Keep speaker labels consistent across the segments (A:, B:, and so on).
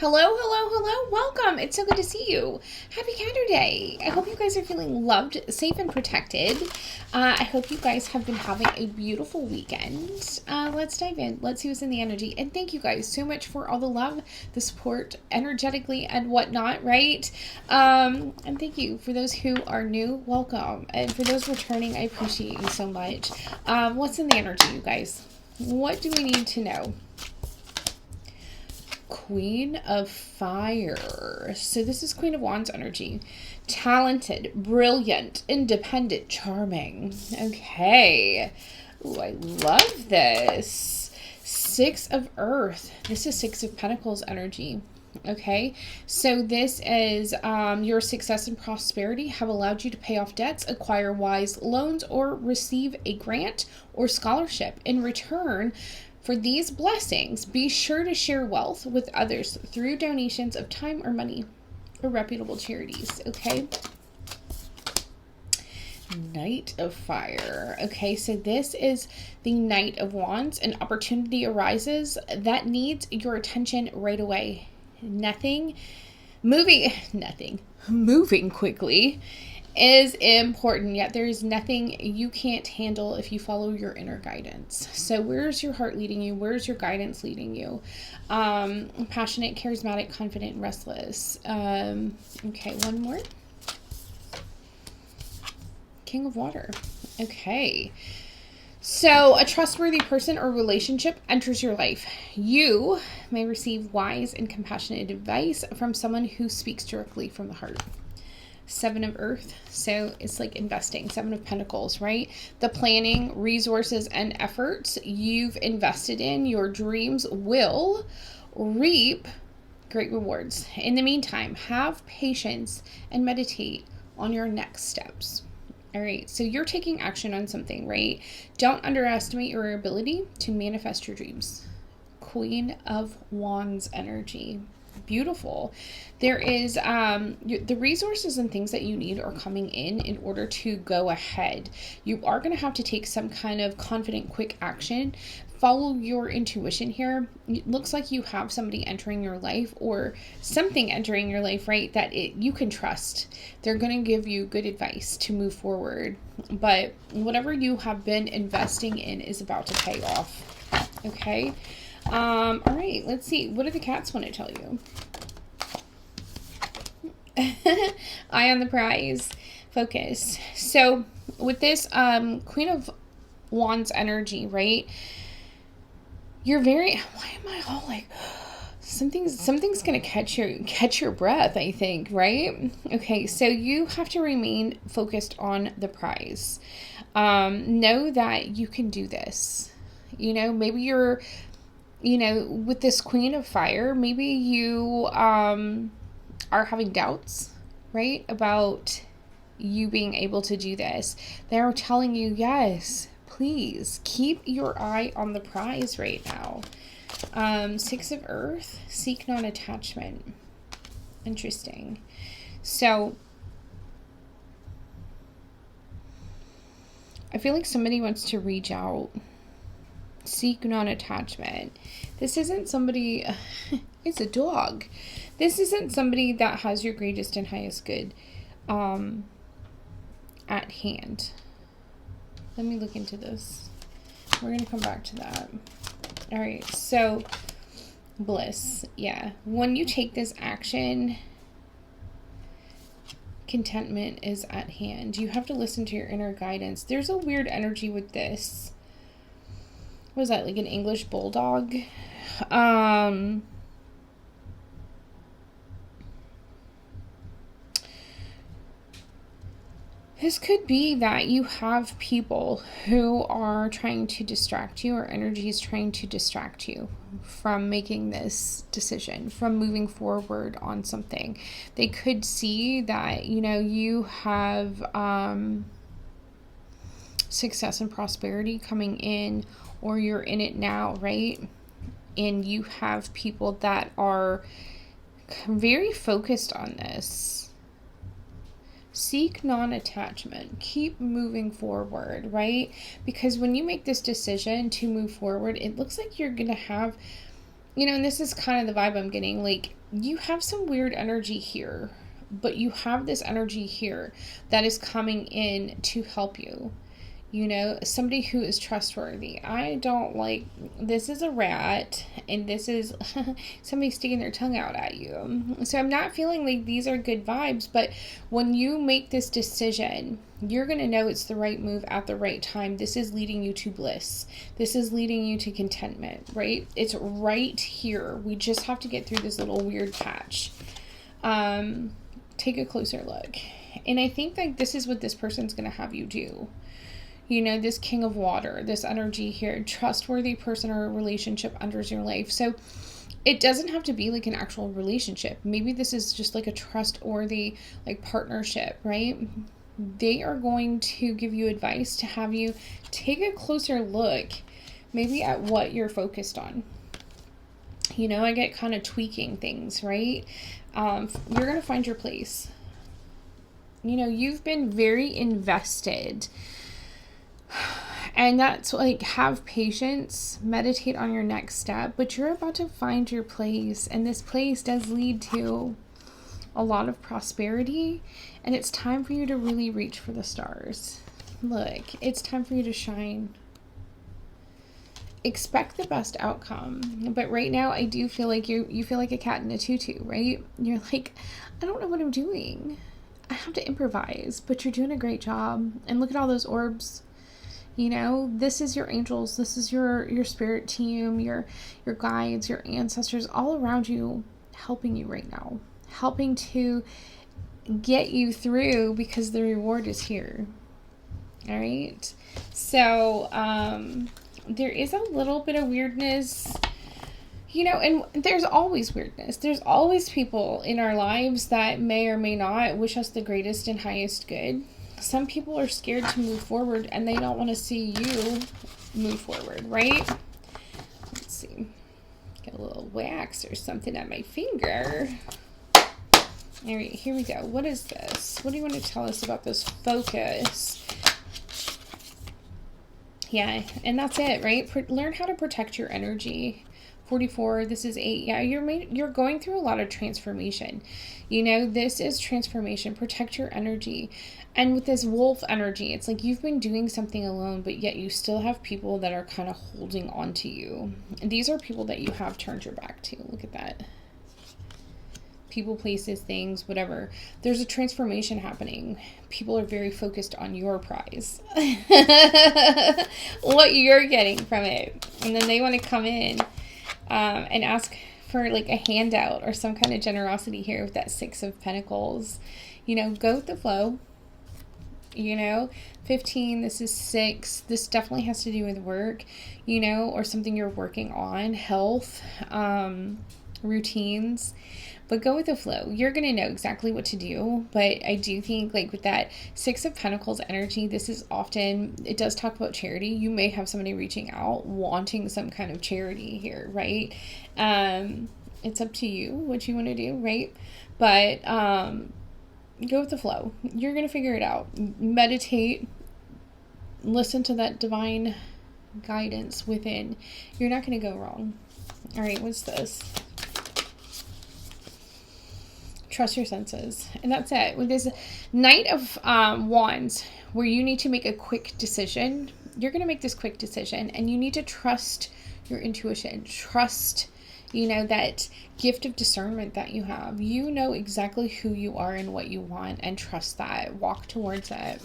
A: Hello, hello, hello. Welcome. It's so good to see you. Happy Counter Day. I hope you guys are feeling loved, safe, and protected. I hope you guys have been having a beautiful weekend. Let's dive in. Let's see what's in the energy. And thank you guys so much for all the love, the support, energetically, and whatnot, right? And thank you for those who are new. Welcome. And for those returning, I appreciate you so much. What's in the energy, you guys? What do we need to know? Queen of Fire. So this is Queen of Wands energy. Talented, brilliant, independent, charming. Okay. Ooh, I love this. Six of Earth. This is Six of Pentacles energy. Okay, so this is your success and prosperity have allowed you to pay off debts, acquire wise loans, or receive a grant or scholarship. In return for these blessings, be sure to share wealth with others through donations of time or money or reputable charities. Okay. Knight of Fire. Okay, so this is the Knight of Wands. An opportunity arises that needs your attention right away. Moving quickly is important, yet there is nothing you can't handle if you follow your inner guidance. So where's your heart leading you? Where's your guidance leading you? Passionate, charismatic, confident, and restless. Okay, one more. King of Water. Okay. So a trustworthy person or relationship enters your life. You may receive wise and compassionate advice from someone who speaks directly from the heart. Seven of Earth. So it's like investing. Seven of Pentacles, right? The planning, resources, and efforts you've invested in your dreams will reap great rewards. In the meantime, have patience and meditate on your next steps. All right, so you're taking action on something, right? Don't underestimate your ability to manifest your dreams. Queen of Wands energy. Beautiful. There is the resources and things that you need are coming in order to go ahead. You are going to have to take some kind of confident, quick action. Follow your intuition here. It looks like you have somebody entering your life or something entering your life, right? That you can trust. They're going to give you good advice to move forward. But whatever you have been investing in is about to pay off. Okay. All right, let's see. What do the cats want to tell you? Eye on the prize. Focus. So with this Queen of Wands energy, right? You're very, why am I all like, something's going to catch your breath, I think, right? Okay, so you have to remain focused on the prize. Know that you can do this. You know, maybe you're, with this Queen of Fire, maybe you are having doubts, right, about you being able to do this. They're telling you, yes, please keep your eye on the prize right now. Six of Earth, seek non-attachment. Interesting. So I feel like somebody wants to reach out. Seek non-attachment. This isn't somebody, it's a dog. This isn't somebody that has your greatest and highest good at hand. Let me look into this. We're going to come back to that. All right, so bliss. Yeah, when you take this action, contentment is at hand. You have to listen to your inner guidance. There's a weird energy with this. What is that, like an English bulldog? This could be that you have people who are trying to distract you, or energy is trying to distract you from making this decision, from moving forward on something. They could see that, you have success and prosperity coming in, or you're in it now, right? And you have people that are very focused on this. Seek non-attachment. Keep moving forward, right? Because when you make this decision to move forward, it looks like you're going to have, and this is kind of the vibe I'm getting, like you have some weird energy here, but you have this energy here that is coming in to help you. You know, somebody who is trustworthy. I don't like, this is a rat, and this is somebody sticking their tongue out at you. So I'm not feeling like these are good vibes, but when you make this decision, you're going to know it's the right move at the right time. This is leading you to bliss. This is leading you to contentment, right? It's right here. We just have to get through this little weird patch. Take a closer look. And I think like this is what this person's going to have you do. You know, this King of Water, this energy here, trustworthy person or relationship enters your life. So it doesn't have to be like an actual relationship. Maybe this is just like a trustworthy like partnership, right? They are going to give you advice to have you take a closer look maybe at what you're focused on. You know, I get kind of tweaking things, right? You're going to find your place. You know, you've been very invested. And that's like, have patience, meditate on your next step, but you're about to find your place. And this place does lead to a lot of prosperity. And it's time for you to really reach for the stars. Look, it's time for you to shine. Expect the best outcome. But right now, I do feel like you feel like a cat in a tutu, right? You're like, I don't know what I'm doing. I have to improvise, but you're doing a great job. And look at all those orbs. You know, this is your angels. This is your spirit team, your guides, your ancestors, all around you, helping you right now, helping to get you through, because the reward is here. All right. So, there is a little bit of weirdness, you know, and there's always weirdness. There's always people in our lives that may or may not wish us the greatest and highest good. Some people are scared to move forward and they don't want to see you move forward, right? Let's see. Get a little wax or something on my finger. All right, here we go. What is this? What do you want to tell us about this focus? Yeah, and that's it, right? Learn how to protect your energy. 44, this is 8. Yeah, you're going through a lot of transformation. You know, this is transformation. Protect your energy. And with this wolf energy, it's like you've been doing something alone, but yet you still have people that are kind of holding on to you. And these are people that you have turned your back to. Look at that. People, places, things, whatever. There's a transformation happening. People are very focused on your prize. What you're getting from it. And then they want to come in and ask for like a handout or some kind of generosity here with that 6 of Pentacles. You know, go with the flow. You know, 15, this is 6. This definitely has to do with work, you know, or something you're working on, health, routines. But go with the flow. You're going to know exactly what to do. But I do think like with that 6 of Pentacles energy, this is often, it does talk about charity. You may have somebody reaching out, wanting some kind of charity here, right? It's up to you what you want to do, right? But go with the flow. You're going to figure it out. Meditate. Listen to that divine guidance within. You're not going to go wrong. All right, what's this? Trust your senses. And that's it. With this Knight of Wands, where you need to make a quick decision, you're going to make this quick decision, and you need to trust your intuition. Trust, you know, that gift of discernment that you have. You know exactly who you are and what you want, and trust that. Walk towards it.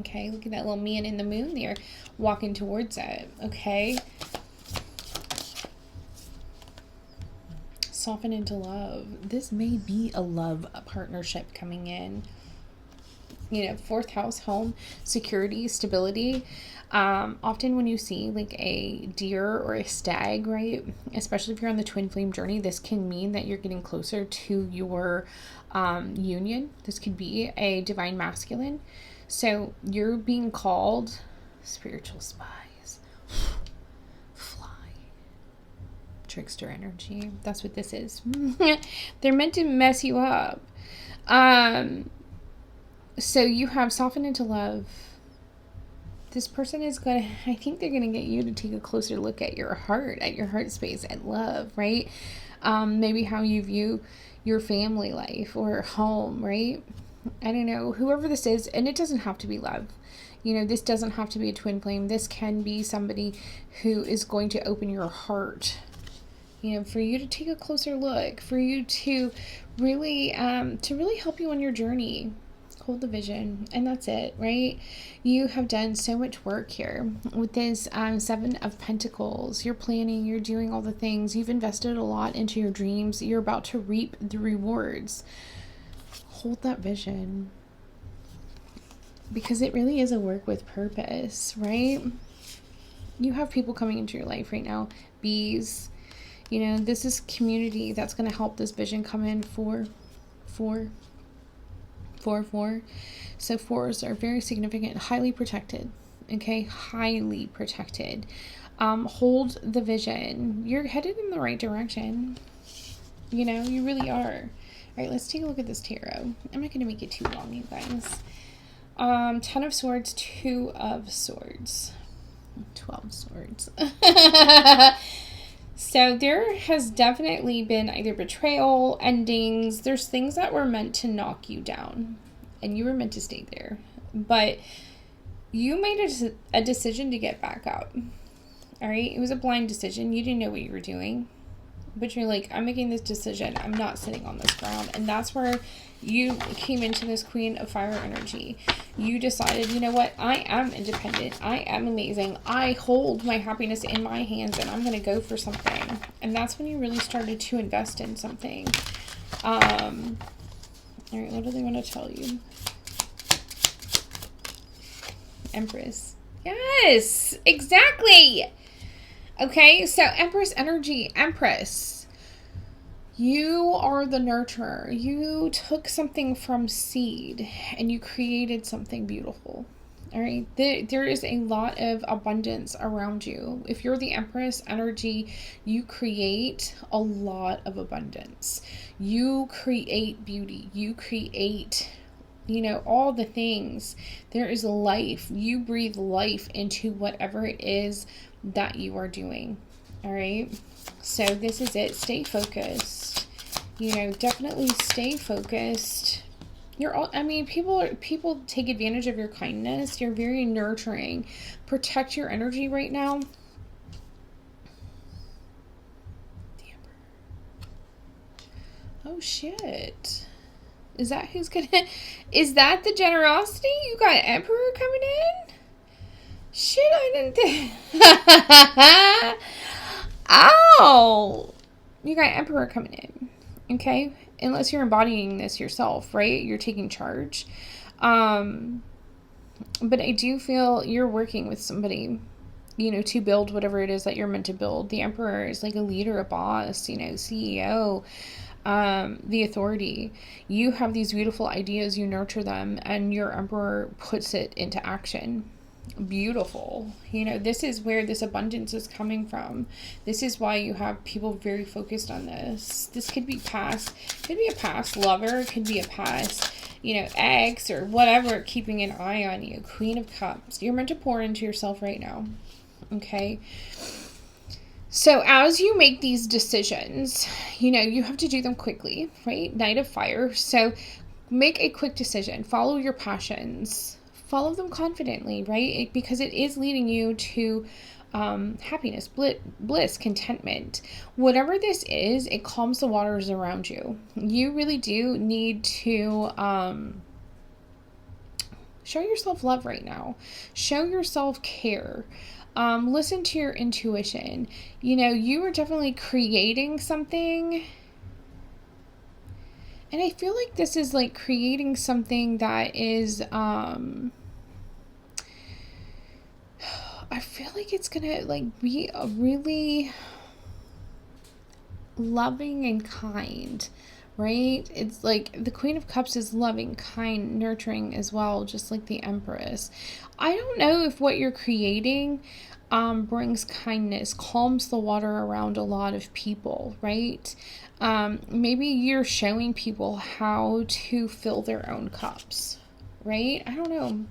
A: Okay, look at that little man in the moon there walking towards it. Okay. Soften into love. This may be a love partnership coming in. You know, 4th house, home, security, stability. Often when you see like a deer or a stag, right, especially if you're on the twin flame journey, this can mean that you're getting closer to your union. This could be a divine masculine. So you're being called spiritual spies. Trickster energy. That's what this is. They're meant to mess you up. So you have softened into love. This person is going I think they're going to get you to take a closer look at your heart space, at love, right? maybe how you view your family life or home, right? I don't know, whoever this is, and it doesn't have to be love. This doesn't have to be a twin flame. This can be somebody who is going to open your heart, for you to take a closer look, for you to really help you on your journey. Hold the vision, and that's it, right? You have done so much work here with this Seven of Pentacles. You're planning, you're doing all the things. You've invested a lot into your dreams. You're about to reap the rewards. Hold that vision, because it really is a work with purpose, right? You have people coming into your life right now, bees. This is community that's going to help this vision come in. 4. So 4s are very significant, highly protected. Okay, highly protected. Hold the vision. You're headed in the right direction. You really are. All right, let's take a look at this tarot. I'm not going to make it too long, you guys. 10 of Swords, 2 of Swords, 12 Swords. So there has definitely been either betrayal, endings. There's things that were meant to knock you down, and you were meant to stay there. But you made a decision to get back up. All right? It was a blind decision. You didn't know what you were doing. But you're like, I'm making this decision. I'm not sitting on this ground. And that's where you came into this Queen of Fire energy. You decided, you know what? I am independent. I am amazing. I hold my happiness in my hands, and I'm going to go for something. And that's when you really started to invest in something. All right, what do they want to tell you? Empress. Yes, exactly. Okay, so Empress energy, Empress. You are the nurturer. You took something from seed and you created something beautiful. All right, there is a lot of abundance around you. If you're the Empress energy, you create a lot of abundance. You create beauty. You create, all the things. There is life. You breathe life into whatever it is that you are doing. All right, so this is it. Stay focused. Definitely stay focused. People take advantage of your kindness. You're very nurturing. Protect your energy right now. The Emperor. Oh shit. Is that the generosity? You got Emperor coming in? Shit, I didn't think. Ow! You got Emperor coming in. Okay? Unless you're embodying this yourself, right? You're taking charge. But I do feel you're working with somebody, to build whatever it is that you're meant to build. The Emperor is like a leader, a boss, CEO, the authority. You have these beautiful ideas, you nurture them, and your Emperor puts it into action. Beautiful. This is where this abundance is coming from. This is why you have people very focused on this. This could be a past lover, it could be a past, ex or whatever, keeping an eye on you. Queen of Cups. You're meant to pour into yourself right now. Okay. So as you make these decisions, you have to do them quickly, right? Knight of Fire. So make a quick decision. Follow your passions. Follow them confidently, right? Because it is leading you to happiness, bliss, contentment. Whatever this is, it calms the waters around you. You really do need to show yourself love right now. Show yourself care. Listen to your intuition. You are definitely creating something. And I feel like this is like creating something that is, I feel like it's gonna like be a really loving and kind, right? It's like the Queen of Cups is loving, kind, nurturing as well, just like the Empress. I don't know if what you're creating brings kindness, calms the water around a lot of people, right? Maybe you're showing people how to fill their own cups, right? I don't know.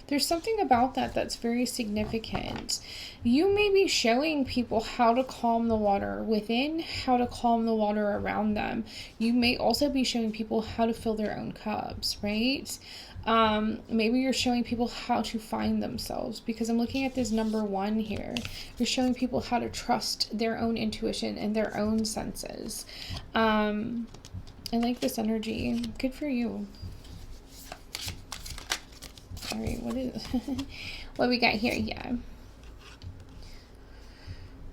A: There's something about that that's very significant. You may be showing people how to calm the water within, how to calm the water around them. You may also be showing people how to fill their own cups, right? Maybe you're showing people how to find themselves, because I'm looking at this number 1 here. You're showing people how to trust their own intuition and their own senses. I like this energy. Good for you. All right, what we got here? Yeah.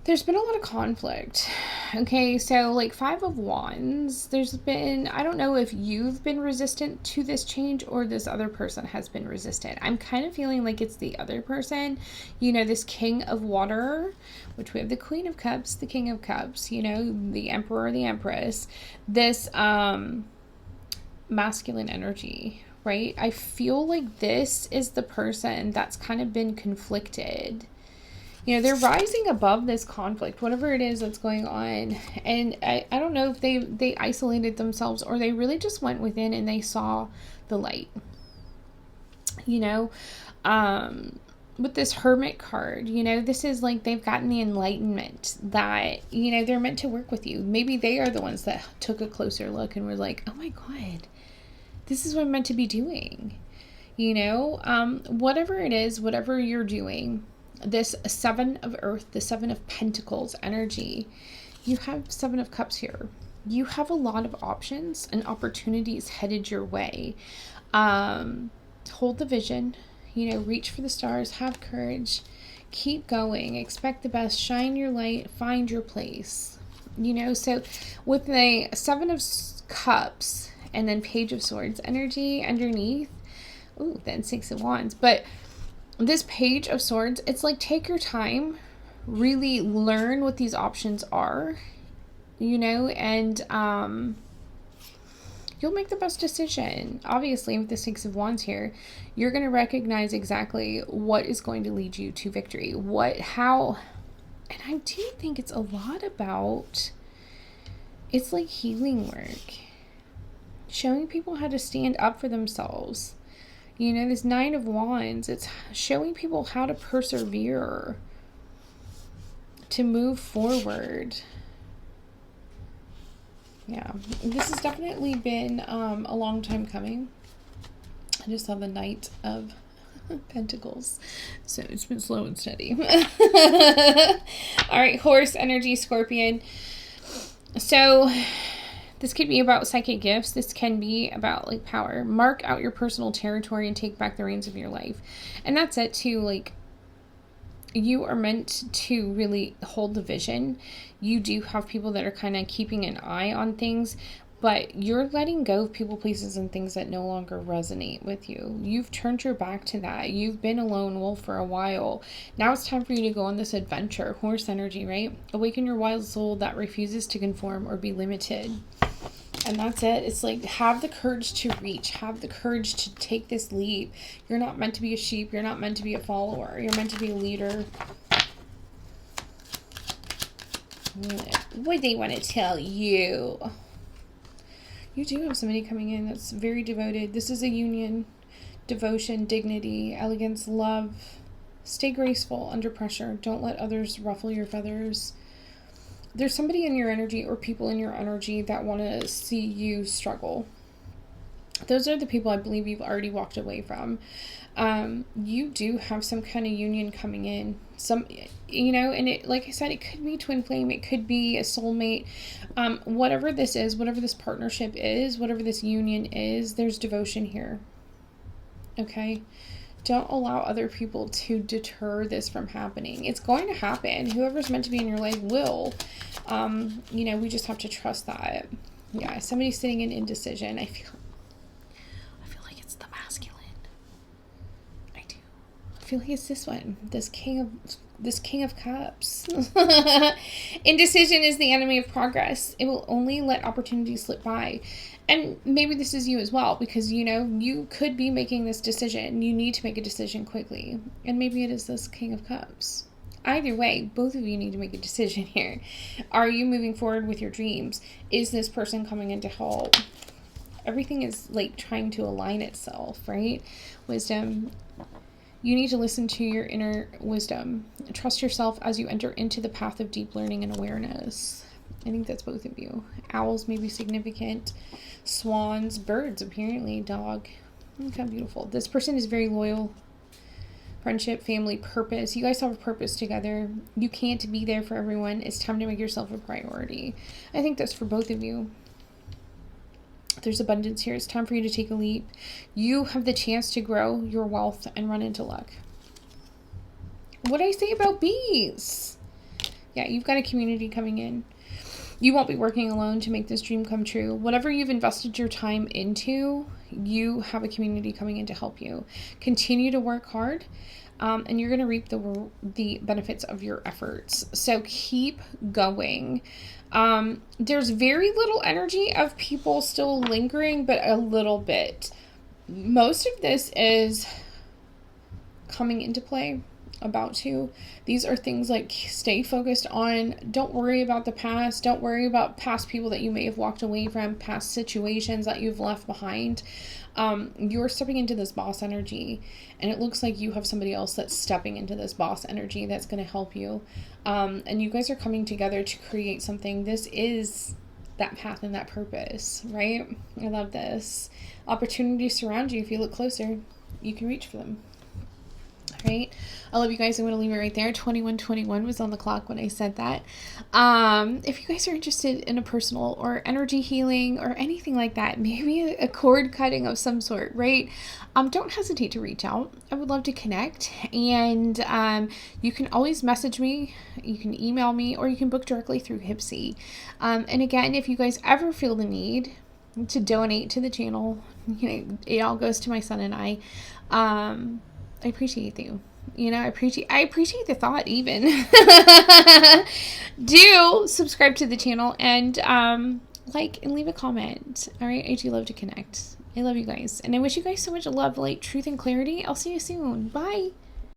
A: There's been a lot of conflict. Okay, so like 5 of Wands, there's been, I don't know if you've been resistant to this change or this other person has been resistant. I'm kind of feeling like it's the other person. You know, this King of Water, which we have the Queen of Cups, the King of Cups, you know, the Emperor, the Empress, this masculine energy, right? I feel like this is the person that's kind of been conflicted. You know, they're rising above this conflict, whatever it is that's going on. And I don't know if they isolated themselves or they really just went within and they saw the light. You know, with this Hermit card, you know, this is like they've gotten the enlightenment that, you know, they're meant to work with you. Maybe they are the ones that took a closer look and were like, oh my God, this is what I'm meant to be doing. You know, whatever it is, whatever you're doing, this 7 of Earth, the 7 of Pentacles energy, you have 7 of Cups here. You have a lot of options and opportunities headed your way. Hold the vision, you know, reach for the stars, have courage, keep going, expect the best, shine your light, find your place. You know, so with the 7 of Cups and then Page of Swords energy underneath, ooh, then 6 of Wands, but this Page of Swords, it's like take your time, really learn what these options are, you know, and you'll make the best decision. Obviously, with the 6 of Wands here, you're going to recognize exactly what is going to lead you to victory, how, and I do think it's a lot about, it's like healing work, showing people how to stand up for themselves. You know, this 9 of Wands, it's showing people how to persevere, to move forward. Yeah, this has definitely been a long time coming. I just saw the Knight of Pentacles, so it's been slow and steady. All right, Horse energy, Scorpion. So this could be about psychic gifts. This can be about like power. Mark out your personal territory and take back the reins of your life. And that's it too. Like, you are meant to really hold the vision. You do have people that are kind of keeping an eye on things, but you're letting go of people, places, and things that no longer resonate with you. You've turned your back to that. You've been a lone wolf for a while. Now it's time for you to go on this adventure. Horse energy, right? Awaken your wild soul that refuses to conform or be limited. And that's it. It's like, have the courage to reach. Have the courage to take this leap. You're not meant to be a sheep. You're not meant to be a follower. You're meant to be a leader. What do they want to tell you? You do have somebody coming in that's very devoted. This is a union. Devotion, dignity, elegance, love. Stay graceful under pressure. Don't let others ruffle your feathers. There's somebody in your energy or people in your energy that want to see you struggle. Those are the people I believe you've already walked away from. You do have some kind of union coming in. Some, you know, and it, like I said, it could be twin flame. It could be a soulmate. Whatever this is, whatever this partnership is, whatever this union is, there's devotion here. Okay? Don't allow other people to deter this from happening. It's going to happen. Whoever's meant to be in your life will. You know, we just have to trust that. Yeah, somebody's sitting in indecision. I feel like it's the masculine. I do. I feel like it's this one. This King of Cups. Indecision is the enemy of progress. It will only let opportunities slip by. And maybe this is you as well, because, you know, you could be making this decision. You need to make a decision quickly. And maybe it is this King of Cups. Either way, both of you need to make a decision here. Are you moving forward with your dreams? Is this person coming in to help? Everything is like trying to align itself, right? Wisdom. You need to listen to your inner wisdom. Trust yourself as you enter into the path of deep learning and awareness. I think that's both of you. Owls may be significant. Swans, birds, apparently, dog. Look how beautiful. This person is very loyal. Friendship, family, purpose. You guys have a purpose together. You can't be there for everyone. It's time to make yourself a priority. I think that's for both of you. There's abundance here. It's time for you to take a leap. You have the chance to grow your wealth and run into luck. What did I say about bees? Yeah, you've got a community coming in. You won't be working alone to make this dream come true. Whatever you've invested your time into, you have a community coming in to help you. Continue to work hard, and you're going to reap the benefits of your efforts. So keep going. There's very little energy of people still lingering, but a little bit. Most of this is coming into play. About to. These are things like stay focused on, don't worry about the past, don't worry about past people that you may have walked away from, past situations that you've left behind. You're stepping into this boss energy, and it looks like you have somebody else that's stepping into this boss energy that's going to help you, and you guys are coming together to create something. This is that path and that purpose, right? I love this. Opportunities surround you. If you look closer, you can reach for them. Right? I love you guys. I'm going to leave it right there. 21:21 was on the clock when I said that. If you guys are interested in a personal or energy healing or anything like that, maybe a cord cutting of some sort, right? Don't hesitate to reach out. I would love to connect. And you can always message me. You can email me, or you can book directly through Hipsy. And again, if you guys ever feel the need to donate to the channel, it all goes to my son and I appreciate you. I appreciate the thought even. Do subscribe to the channel and like and leave a comment. All right. I do love to connect. I love you guys. And I wish you guys so much love, light, truth, and clarity. I'll see you soon. Bye.